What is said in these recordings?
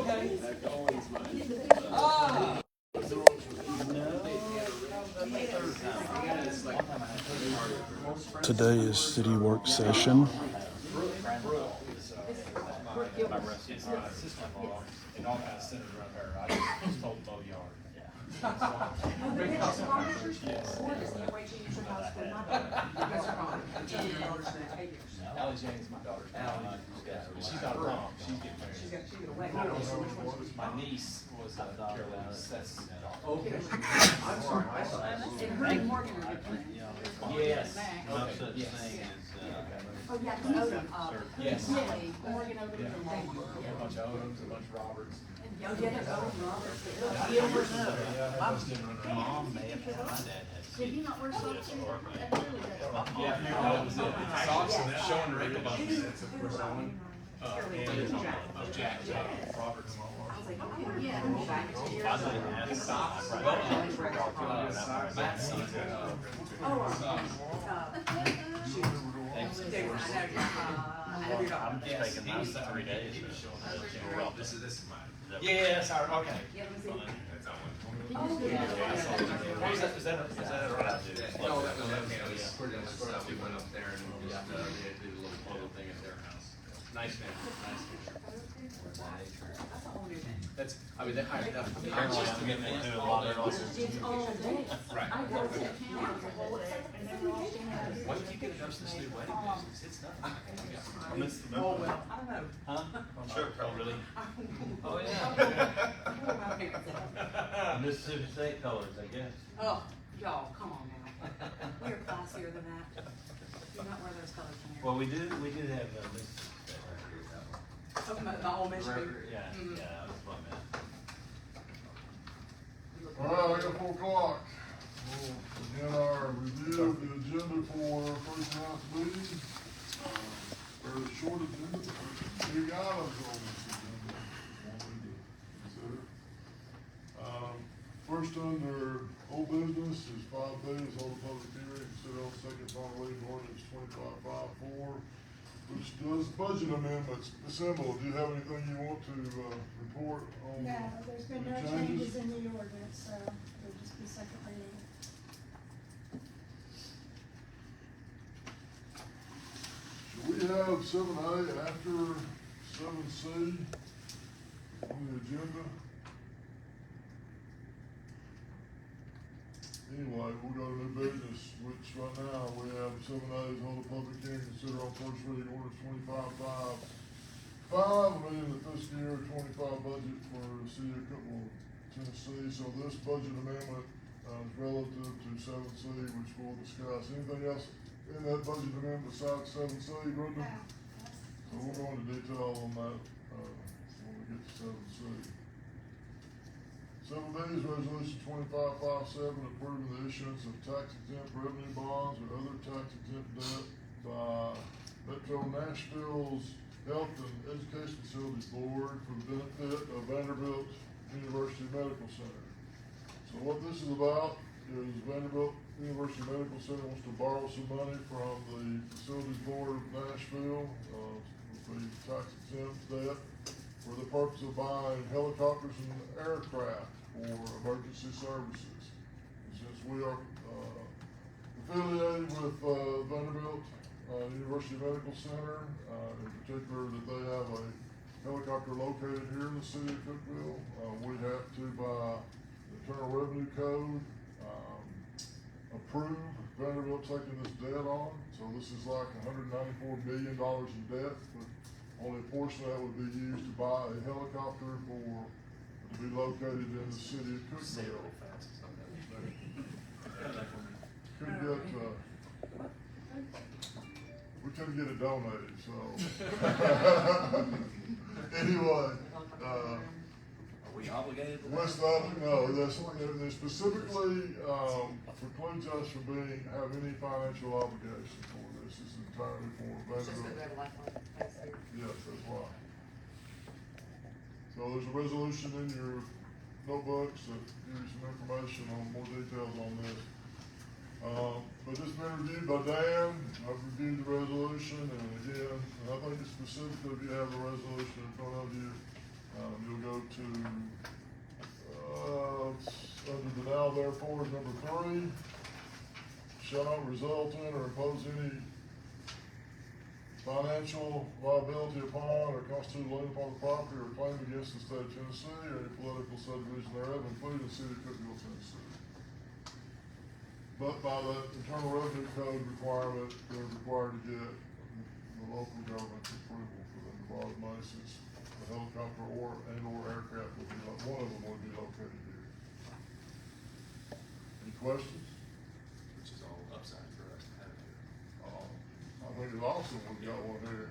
okay. Ah. Today is city work session. My sister-in-law, and all kind of centered around her. I just told both yard. Allie Jane's my daughter's mom. She's not her mom. She's getting married. She's getting away. My niece was Carolyn Seth's daughter. Okay. I'm sorry. I thought. And her and Morgan are good friends. Yes. Oh, yeah, Odom. Yes. Morgan Odom Yeah. from Dayton. A bunch of Odoms, a bunch of Roberts. Oh, yeah, Odom, Robert. Yeah, Mom may have had my dad had. Did he not wear socks? That really does. yeah, that was it. Socks and showing Rick about the sets of Brazilian. Of Jack Roberts. I was like, oh, yeah. Back to your. I didn't ask socks. Matt's son. I'm just taking those 3 days. This is mine. Yes, okay. Yeah, let me see. Oh, yeah. Is that right? No, that was pretty much stuff. We went up there and just, they had to do a little photo thing at their house. Nice man, nice man. That's a whole new thing. That's, I mean, that high enough. Apparently I'm getting into a lot of It's all day. Right. I go to the counter the whole day. And they're all standing there. Why did you get us this new wedding business? It's nothing. I missed the Oh, memo. well, I don't know. Huh? Sure. Oh, really? Oh, Mississippi State colors, I guess. Oh, y'all, come on now. We're classier than that. Do not wear those colors in here. Well, we did have Mississippi State right here. That one. The whole Michigan. Yeah, that was what I meant. All right, we got 4 o'clock. We'll begin our review of the agenda for first tonight's meeting. Very short agenda, big items on this agenda. Wanted to consider. First under old business is 5 days, hold a public hearing, consider on second final reading ordinance 2554, which does budget amendments. Ms. Emmel, do you have anything you want to report on? No, there's been no changes in the ordinance, so it'll just be second reading. Should we have 7A after 7C on the agenda? Anyway, we'll go to new business, which right now we have 7A, hold a public hearing, consider on first reading ordinance 2555, amending the fiscal year 25 budget for the city of Cookeville, Tennessee. So this budget amendment is relative to 7C, which we'll discuss. Anything else in that budget amendment besides 7C, Brenda? So we'll go into detail on that when we get to 7C. 7B is resolution 2557, approving the issuance of tax exempt revenue bonds or other tax exempt debt by Metro Nashville's Health and Education Facilities Board for the benefit of Vanderbilt University Medical Center. So what this is about is Vanderbilt University Medical Center wants to borrow some money from the Facilities Board of Nashville, with the tax exempt debt, for the purpose of buying helicopters and aircraft for emergency services. And since we are affiliated with Vanderbilt University Medical Center, in particular that they have a helicopter located here in the city of Cookeville, we have to, by the Internal Revenue Code, approve Vanderbilt taking this debt on. So this is like $194 million in debt, but only a portion of that would be used to buy a helicopter to be located in the city of Cookeville. We couldn't get it donated, so. Anyway, Are we obligated to that? West Island, no, they specifically, precludes us from have any financial obligation for this. It's entirely for It's just that we Vanderbilt. have a lifeline. Thanks, Steve. Yes, that's right. So there's a resolution in your notebooks that gives you some information on more details on this. But it's been reviewed by Dan. I've reviewed the resolution, and again, I think it's specific that if you have the resolution in front of you, you'll go to, under the now therefore is number 3. Shall not result in or impose any financial liability upon or constitute lien upon the property or claim against the state of Tennessee or any political subdivision thereof, including the city of Cookeville, Tennessee. But by the Internal Revenue Code requirement, they're required to get the local government's approval for them to borrow the money, since the helicopter or aircraft will be, one of them will be located here. Any questions? Which is all upside for us to have here. I think it's awesome we've got one here.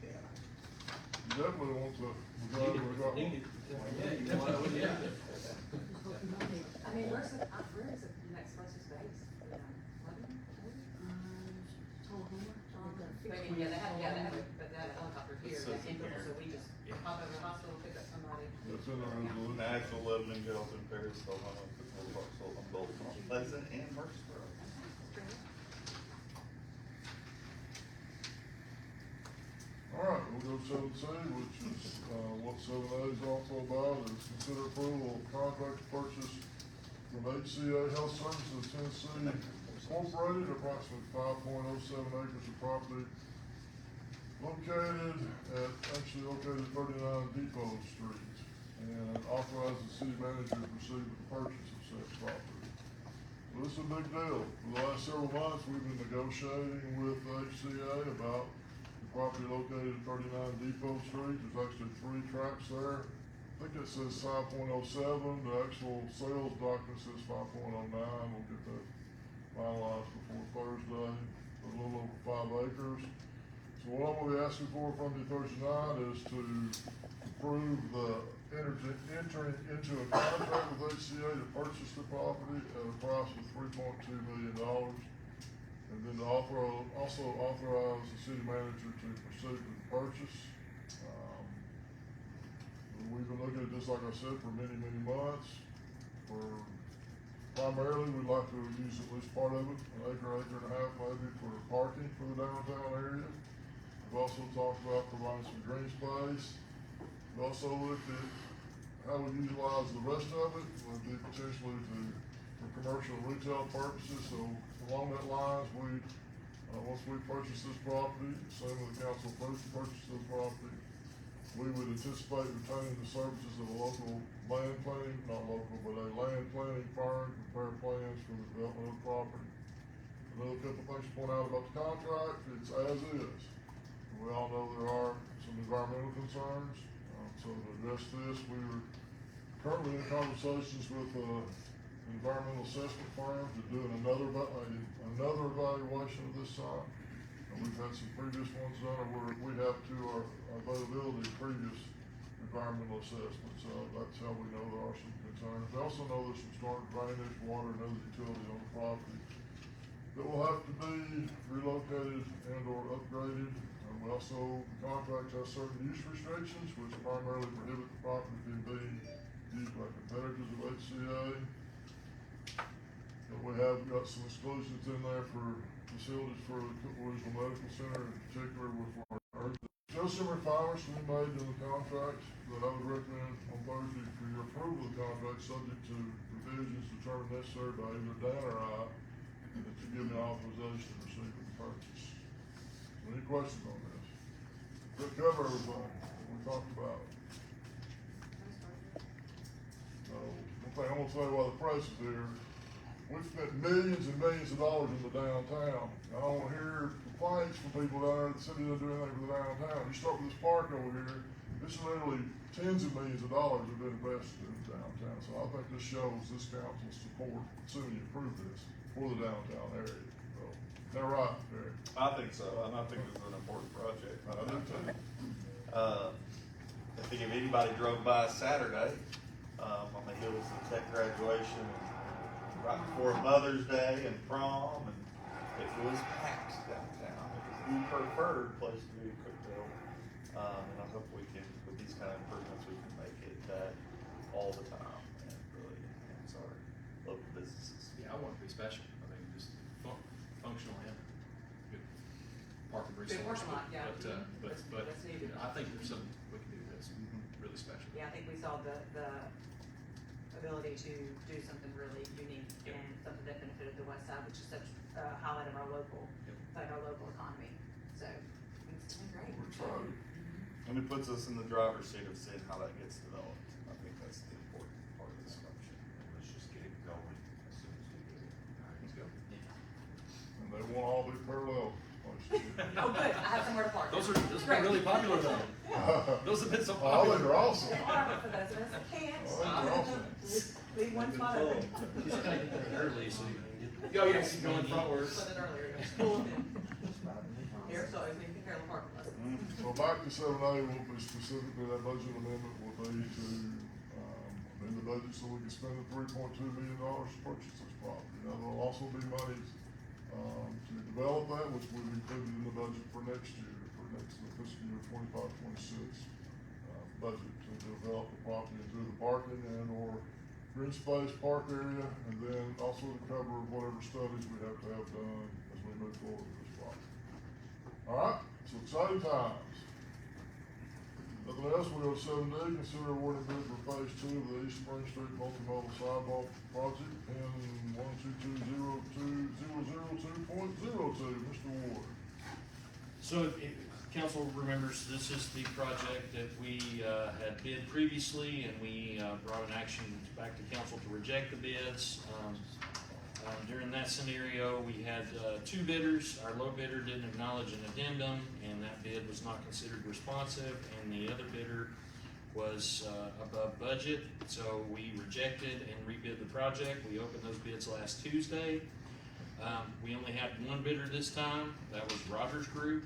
You definitely want to, we've got one. Yeah, you want to, yeah. I mean, where is the next closest base? Lebanon? But yeah, they have a helicopter here, It says that's it in, here. so we just pop over to the hospital, pick up somebody. That's in our resolution. Nashville, Lebanon, Geraldton, Paris, Oklahoma, Cookeville, Clarksville, Baltimore, Pleasant, and Murfreesboro. All right, we'll go 7C, which is, what 7A is also about, is consider approval of contract to purchase from HCA Health Services of Tennessee Incorporated, approximately 5.07 acres of property located at 39 Depot Street, and authorize the city manager to proceed with the purchase of said property. Well, this is a big deal. For the last several months, we've been negotiating with HCA about the property located at 39 Depot Street. There's actually 3 tracks there. I think it says 5.07, the actual sales document says 5.09, we'll get that finalized before Thursday, for a little over 5 acres. So what I'm gonna be asking for from you Thursday night is to approve the entering into a contract with HCA to purchase the property at a price of $3.2 million. And then to also authorize the city manager to proceed with the purchase. We've been looking at this, like I said, for many, many months. Primarily, we'd like to use at least part of it, an acre and a half maybe, for parking for the downtown area. We've also talked about providing some green space. We've also looked at how we utilize the rest of it, would be potentially for commercial and retail purposes. So along that lines, once we purchase this property, assuming the council approves to purchase this property, we would anticipate retaining the services of a local land planning, not local, but a land planning firm to prepare plans for the development of the property. Another couple things to point out about the contract, it's as is. We all know there are some environmental concerns, so to address this, we were currently in conversations with an environmental assessment firm to do another evaluation of this site. We've had some previous ones done, or we have to our availability of previous environmental assessments, so that's how we know there are some concerns. We also know there's some storm drainage, water, and other utilities on the property that will have to be relocated and or upgraded. We also, the contract has certain use restrictions, which primarily prohibit the property from being used by competitors of HCA. But we have got some exclusions in there for facilities for the Cookeville Regional Medical Center, in particular with our just some refinements to be made in the contract that I would recommend on Thursday for your approval of the contract, subject to revisions determined necessary by either Dan or I, and that you give me authorization to proceed with the purchase. Any questions on this? We'll cover everything that we talked about. So, one thing I'm gonna say while the price is here, we've spent millions and millions of dollars in the downtown. I don't wanna hear complaints from people down there that the city doesn't do anything for the downtown. You start with this park over here, this is literally tens of millions of dollars have been invested in the downtown. So I think this shows this council's support, assuming you approve this, for the downtown area. So, is that right, Eric? I think so, and I think this is an important project. I do too. I think if anybody drove by Saturday, on the heels of tech graduation, right before Mother's Day and prom, and it was packed downtown. It was the preferred place to be in Cookeville. And I hope we can, with these kind of improvements, we can make it that all the time and really enhance our local businesses. Yeah, I want it to be special. I mean, just functional and good parking resource. Good parking lot, yeah. But That's needed. I think there's something we can do that's really special. I think we saw the ability to do something really unique Yep. and something that benefited the west side, which is such a highlight of our local, like our local economy. So, it's been great. We're excited. And it puts us in the driver's seat of seeing how that gets developed. I think that's the important part of this function. Let's just get it going as soon as we get it. Let's go. And they won't all be parallel. Oh, good, I have somewhere to park. Those have been really popular though. Those have been so Oh, popular. they're awesome. For those of us that can't. Oh, they're awesome. Leave one spot open. He's gotta get there early so you can get. Oh, yes, he's going frontwards. Put it earlier, it's cool. Here, so if you can hear the parking lot. So back to 7A, will be specifically, that budget amendment will be to, amend the budget so we can spend the $3.2 million to purchase this property. Now, there'll also be money, to develop that, which we've included in the budget for next year, the fiscal year 25-26 budget to develop the property into the parking and or green space park area, and then also to cover whatever studies we have to have done as we move forward with this property. All right, so exciting times. Nothing else, we go to 7D, consider awarding bid for phase 2 of the East Spring Street multimodal sidewalk project, PIN 12202.02. Mr. Ward. So if council remembers, this is the project that we had bid previously, and we brought an action back to council to reject the bids. During that scenario, we had two bidders. Our low bidder didn't acknowledge an addendum, and that bid was not considered responsive, and the other bidder was above budget. So we rejected and rebid the project. We opened those bids last Tuesday. We only had one bidder this time. That was Rogers Group.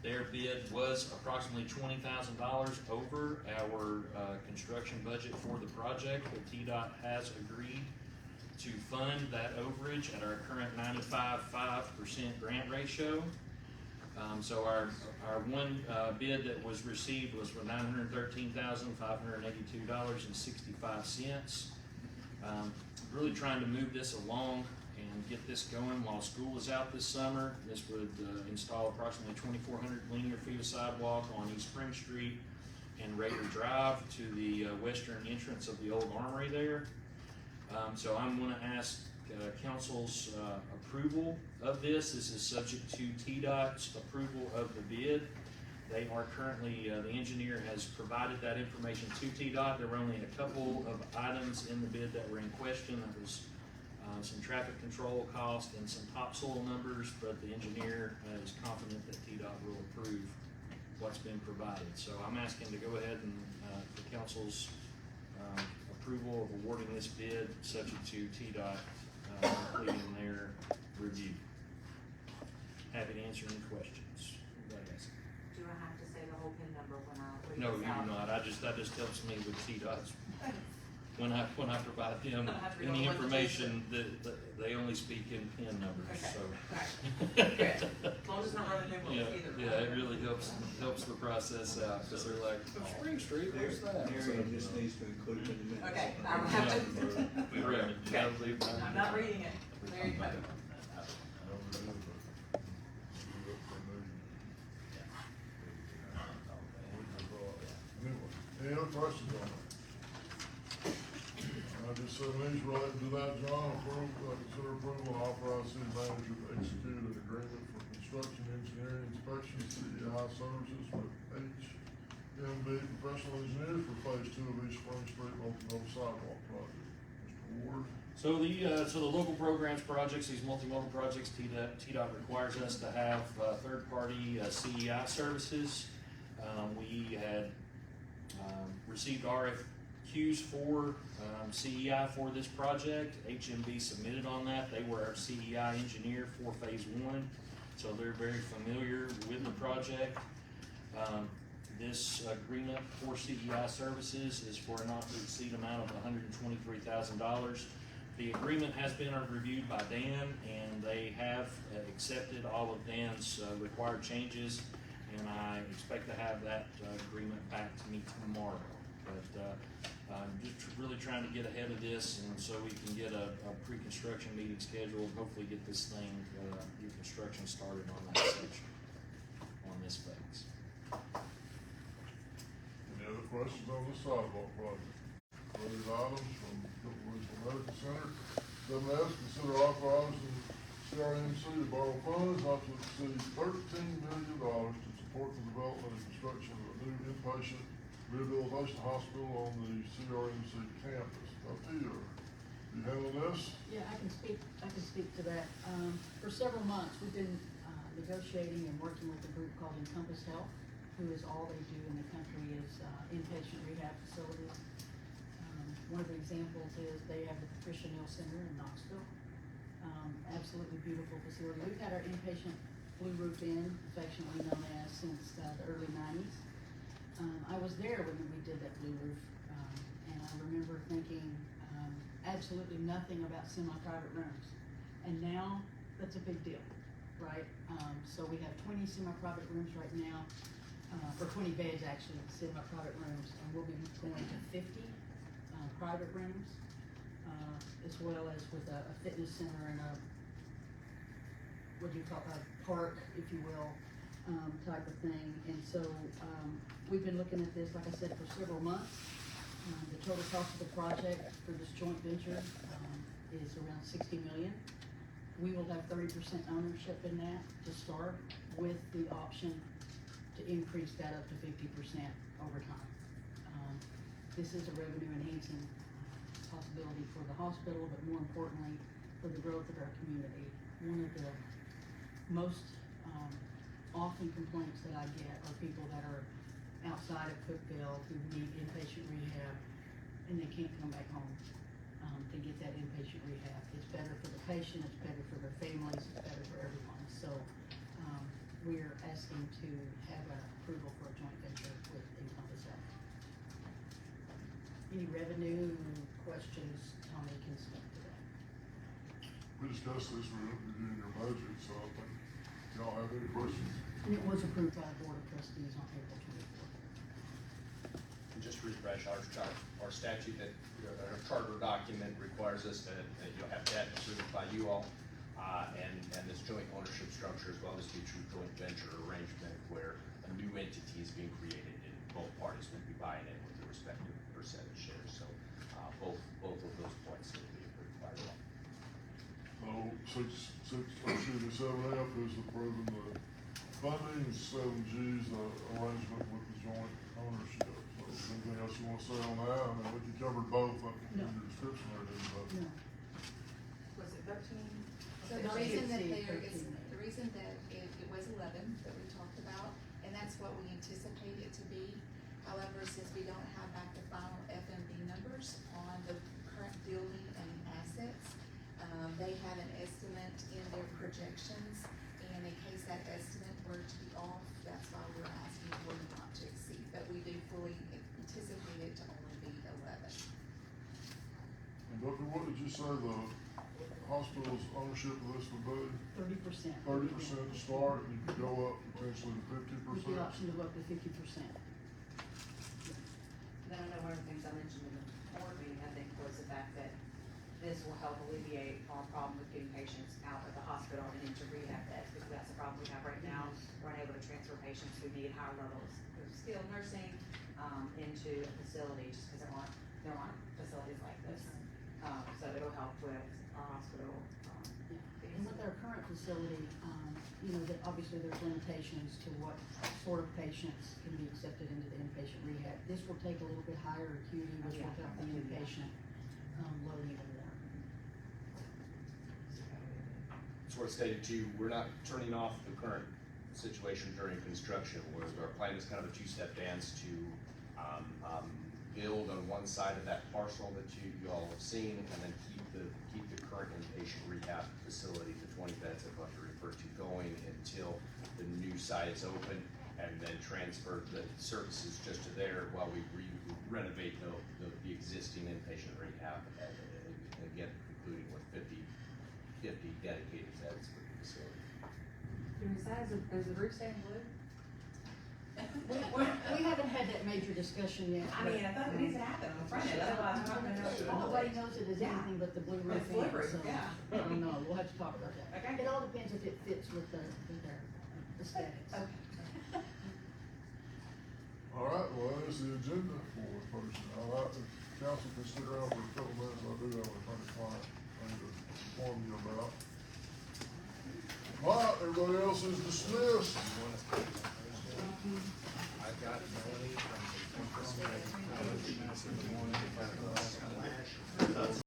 Their bid was approximately $20,000 over our construction budget for the project, but TDOT has agreed to fund that overage at our current 95.5% grant ratio. So our one bid that was received was for $913,582.65. Really trying to move this along and get this going while school is out this summer. This would install approximately 2,400 linear feet of sidewalk on East Spring Street and Raider Drive to the western entrance of the old armory there. So I'm gonna ask council's approval of this. This is subject to TDOT's approval of the bid. They are currently, the engineer has provided that information to TDOT. There were only a couple of items in the bid that were in question. That was some traffic control cost and some topsoil numbers, but the engineer is confident that TDOT will approve what's been provided. So I'm asking to go ahead and, for council's approval of awarding this bid, subject to TDOT completing their review. Happy to answer any questions. Anybody ask? Do I have to say the whole PIN number when I read No, this you out? do not. That just helps me with TDOT's. When I provide them I have to any go with the information, that they only speak in PIN numbers, Okay, so. alright, good. As long as it's not running new Yeah, ones either. yeah, it really helps the process out, cause they're like, oh, Spring Street, where's that? Marion just needs to include it in the minutes. Okay, I will have to, Right, that'll be fine. I'm not reading it. There you go. Any other questions on that? I just said these related to that, John, consider approval and authorize city manager to execute an agreement for construction engineering inspection CEI services with HMB Professional Engineers for phase 2 of East Spring Street multimodal sidewalk project. Mr. Ward? So the local programs projects, these multimodal projects, TDOT requires us to have third-party CEI services. We had received RFQs for CEI for this project. HMB submitted on that. They were our CEI engineer for phase 1, so they're very familiar with the project. This agreement for CEI services is for a not to exceed amount of $123,000. The agreement has been reviewed by Dan, and they have accepted all of Dan's required changes, and I expect to have that agreement back to me tomorrow. But I'm just really trying to get ahead of this, and so we can get a pre-construction meeting scheduled, hopefully get this thing, get construction started on that section, on this phase. Any other questions on the sidewalk project? Related items from Cookeville Medical Center. 7F, consider authorizing CRMC to borrow funds not to exceed $13 million to support the development and construction of a new inpatient rehabilitation hospital on the CRMC campus. Now, Tia, you handling this? Yeah, I can speak to that. For several months, we've been negotiating and working with a group called Encompass Health, who is all they do in the country is inpatient rehab facilities. One of the examples is they have the Patricia Neal Center in Knoxville. Absolutely beautiful facility. We've had our inpatient blue roof in, affectionately known as, since the early 90s. I was there when we did that blue roof, and I remember thinking absolutely nothing about semi-private rooms. And now, that's a big deal, right? So we have 20 semi-private rooms right now, for 20 beds actually, semi-private rooms, and we'll be going to 50 private rooms, as well as with a fitness center and a, what do you call, a park, if you will, type of thing. And so, we've been looking at this, like I said, for several months. The total cost of the project for this joint venture, is around $60 million. We will have 30% ownership in that to start, with the option to increase that up to 50% over time. This is a revenue enhancing possibility for the hospital, but more importantly, for the growth of our community. One of the most often complaints that I get are people that are outside of Cookeville who need inpatient rehab and they can't come back home to get that inpatient rehab. It's better for the patient, it's better for their families, it's better for everyone. So we're asking to have an approval for a joint venture with Encompass Health. Any revenue questions, Tommy can speak to that. We discussed this, we're reviewing your budget, so I think y'all have any questions? And it was approved by the Board of Trustees on April 24th. And just to refresh, our statute that, our charter document requires us that you'll have that approved by you all, and this joint ownership structure as well as the true joint venture arrangement where a new entity is being created and both parties will be buying in with the respective percentage shares. So, both of those points will be approved by you all. So 7F is approving the funding, 7G's arrangement with the joint ownership. So anything else you want to say on that? I mean, you covered both in No. your description there, didn't you? No. Was it 13? So The not reason that exceed there 13 is, million. the reason that it was 11 that we talked about, and that's what we anticipate it to be. However, since we don't have back the final FMV numbers on the current building and assets, they have an estimate in their projections, and in case that estimate were to be off, that's why we're asking for the not to exceed, but we do fully anticipate it to only be 11. And Booker, what did you say the hospital's ownership of this would be? 30%. 30% to start, and you could go up potentially to 50%? With the option to go up to 50%. Then I know one of the things I mentioned in the board meeting, I think, was the fact that this will help alleviate our problem with getting patients out of the hospital and into rehab beds, because that's the problem we have right now. We're unable to transfer patients who need higher levels of skilled nursing, into a facility, just because there aren't facilities like this. So it'll help with our hospital. And with our current facility, you know, that obviously there's limitations to what sort of patients can be accepted into the inpatient rehab. This will take a little bit higher acuity, which will help the inpatient load even more. Sort of stated too, we're not turning off the current situation during construction, where our plan is kind of a two-step dance to build on one side of that parcel that you all have seen, and then keep the current inpatient rehab facility, the 20 beds that Bucky referred to, going until the new site is open, and then transfer the services just to there while we renovate the existing inpatient rehab, and again, concluding with 50 dedicated beds for the facility. Is the roof staying blue? We haven't had that major discussion yet. I mean, I thought it needs to happen on the front end, otherwise I'm not gonna know. what to call Nobody it. knows it as anything but the blue roof. It's blue end, roof, so yeah. I don't know, we'll have to talk about that. Okay. It all depends if it fits with their aesthetics. Okay. All right, well, there's the agenda. if council can stick around for a couple minutes, I do have a attorney-client thing to inform you about. All right, everybody else is dismissed. I got Melanie from the